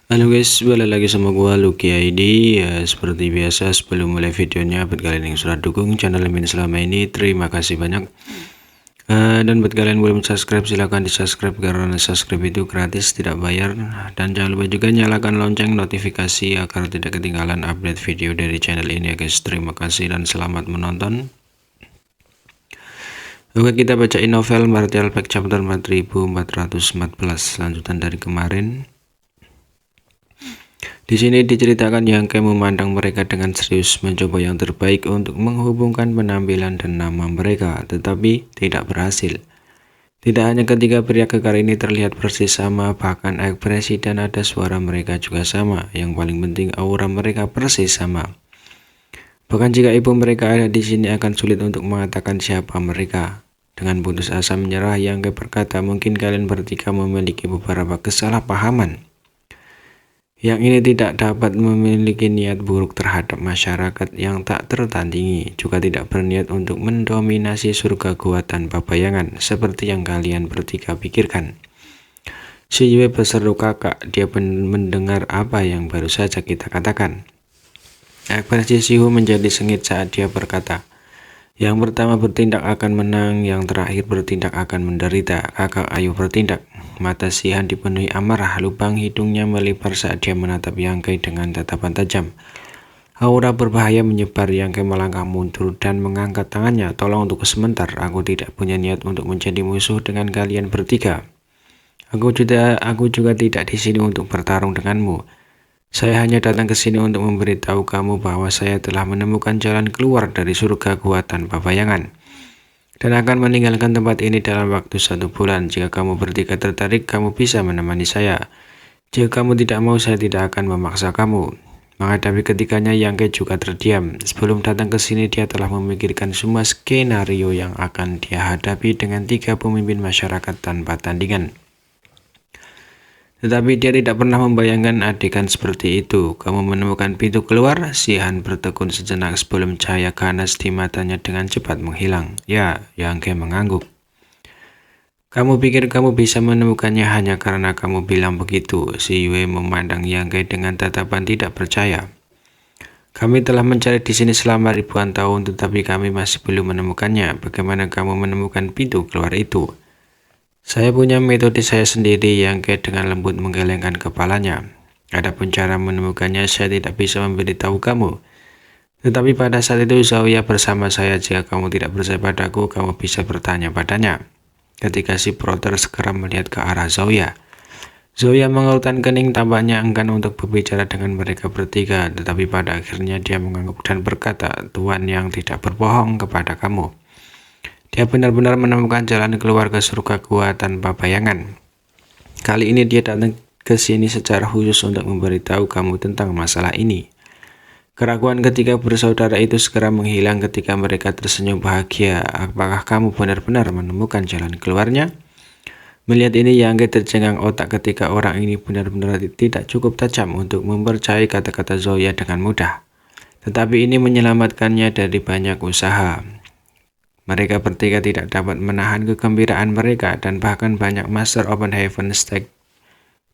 Halo guys, balik lagi sama gua Lucky ID. Ya, seperti biasa sebelum mulai videonya, buat kalian yang sudah dukung channel ini selama ini, terima kasih banyak. Dan buat kalian belum subscribe, silahkan di subscribe karena subscribe itu gratis, tidak bayar. Dan jangan lupa juga nyalakan lonceng notifikasi agar tidak ketinggalan update video dari channel ini ya guys. Terima kasih dan selamat menonton. Oke, kita bacain novel Martial Pact chapter 4414, lanjutan dari kemarin. Di sini diceritakan yang Yangke memandang mereka dengan serius, mencoba yang terbaik untuk menghubungkan penampilan dan nama mereka, tetapi tidak berhasil. Tidak hanya ketiga pria kekar ini terlihat persis sama, bahkan ekspresi dan nada suara mereka juga sama. Yang paling penting aura mereka persis sama. Bahkan jika ibu mereka ada di sini akan sulit untuk mengatakan siapa mereka. Dengan putus asa menyerah, Yangke berkata, mungkin kalian bertiga memiliki beberapa kesalahpahaman. Yang ini tidak dapat memiliki niat buruk terhadap masyarakat yang tak tertandingi, juga tidak berniat untuk mendominasi surga gua tanpa bayangan, seperti yang kalian bertiga pikirkan. Si Yue berseru kakak, dia mendengar apa yang baru saja kita katakan. Ekspresi Sihu menjadi sengit saat dia berkata, yang pertama bertindak akan menang, yang terakhir bertindak akan menderita. Kakak, ayo bertindak. Mata Sihan dipenuhi amarah, lubang hidungnya melebar saat dia menatap Yangke dengan tatapan tajam. Aura berbahaya menyebar. Yangke melangkah mundur dan mengangkat tangannya. Tolong untuk sebentar, aku tidak punya niat untuk menjadi musuh dengan kalian bertiga. Aku juga tidak di sini untuk bertarung denganmu. Saya hanya datang ke sini untuk memberitahu kamu bahwa saya telah menemukan jalan keluar dari surga gua tanpa bayangan. Dan akan meninggalkan tempat ini dalam waktu 1 bulan. Jika kamu bertiga tertarik, kamu bisa menemani saya. Jika kamu tidak mau, saya tidak akan memaksa kamu. Menghadapi ketiganya, Yangke juga terdiam. Sebelum datang ke sini, dia telah memikirkan semua skenario yang akan dia hadapi dengan 3 pemimpin masyarakat tanpa tandingan. Tetapi dia tidak pernah membayangkan adegan seperti itu. Kamu menemukan pintu keluar? Sihan bertekun sejenak sebelum cahaya ganas di matanya dengan cepat menghilang. Ya, Yangke mengangguk. Kamu pikir kamu bisa menemukannya hanya karena kamu bilang begitu. Si Yue memandang Yangke dengan tatapan tidak percaya. Kami telah mencari di sini selama ribuan tahun, tetapi kami masih belum menemukannya. Bagaimana kamu menemukan pintu keluar itu? Saya punya metode saya sendiri, Yangke dengan lembut menggelengkan kepalanya. Adapun cara menemukannya saya tidak bisa memberitahu kamu. Tetapi pada saat itu Zoya bersama saya. Jika kamu tidak percaya padaku, kamu bisa bertanya padanya. Ketika si Proter segera melihat ke arah Zoya. Zoya mengerutkan kening, tampaknya enggan untuk berbicara dengan mereka bertiga. Tetapi pada akhirnya dia mengangguk dan berkata, Tuhan yang tidak berbohong kepada kamu. Dia benar-benar menemukan jalan keluar ke surga gua tanpa bayangan. Kali ini dia datang ke sini secara khusus untuk memberitahu kamu tentang masalah ini. Keraguan ketiga bersaudara itu segera menghilang ketika mereka tersenyum bahagia. Apakah kamu benar-benar menemukan jalan keluarnya? Melihat ini, Yangke tercengang otak ketika orang ini benar-benar tidak cukup tajam untuk mempercayai kata-kata Zoya dengan mudah. Tetapi ini menyelamatkannya dari banyak usaha. Mereka bertiga tidak dapat menahan kegembiraan mereka, dan bahkan banyak Master Open Heaven Stake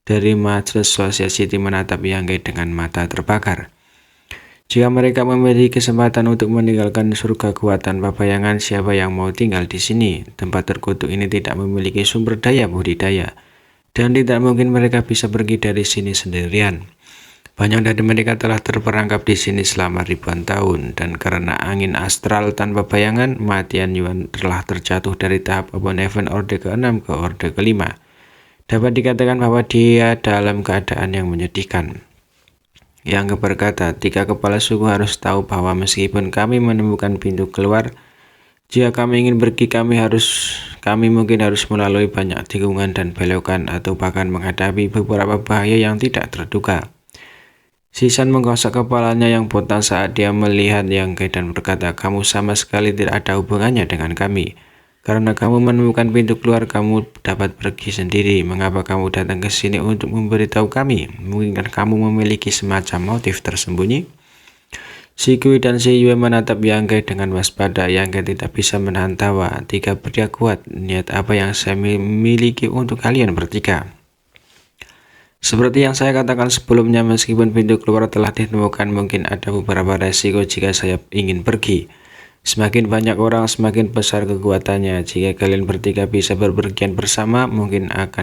dari Master Society menatap Yangke dengan mata terbakar. Jika mereka memiliki kesempatan untuk meninggalkan surga gua tanpa bayangan, siapa yang mau tinggal di sini? Tempat terkutuk ini tidak memiliki sumber daya budidaya, dan tidak mungkin mereka bisa pergi dari sini sendirian. Banyak dari mereka telah terperangkap di sini selama ribuan tahun, dan karena angin astral tanpa bayangan, Matian Yuan telah terjatuh dari tahap Open Heaven Orde ke-6 ke Orde ke-5. Dapat dikatakan bahwa dia dalam keadaan yang menyedihkan. Yang berkata, 3 kepala suku harus tahu bahwa meskipun kami menemukan pintu keluar, jika kami ingin pergi, kami mungkin harus melalui banyak tikungan dan belokan, atau bahkan menghadapi beberapa bahaya yang tidak terduga. Sisan menggosok kepalanya yang botak saat dia melihat Yangke dan berkata, kamu sama sekali tidak ada hubungannya dengan kami. Karena kamu menemukan pintu keluar, kamu dapat pergi sendiri. Mengapa kamu datang ke sini untuk memberitahu kami? Mungkin kamu memiliki semacam motif tersembunyi? Si Kui dan si Yue menatap Yangke dengan waspada. Yangke tidak bisa menahan tawa. 3 pria kuat, niat apa yang saya miliki untuk kalian bertiga? Seperti yang saya katakan sebelumnya, meskipun pintu keluar telah ditemukan, mungkin ada beberapa resiko jika saya ingin pergi. Semakin banyak orang, semakin besar kekuatannya. Jika kalian bertiga bisa berpergian bersama, mungkin akan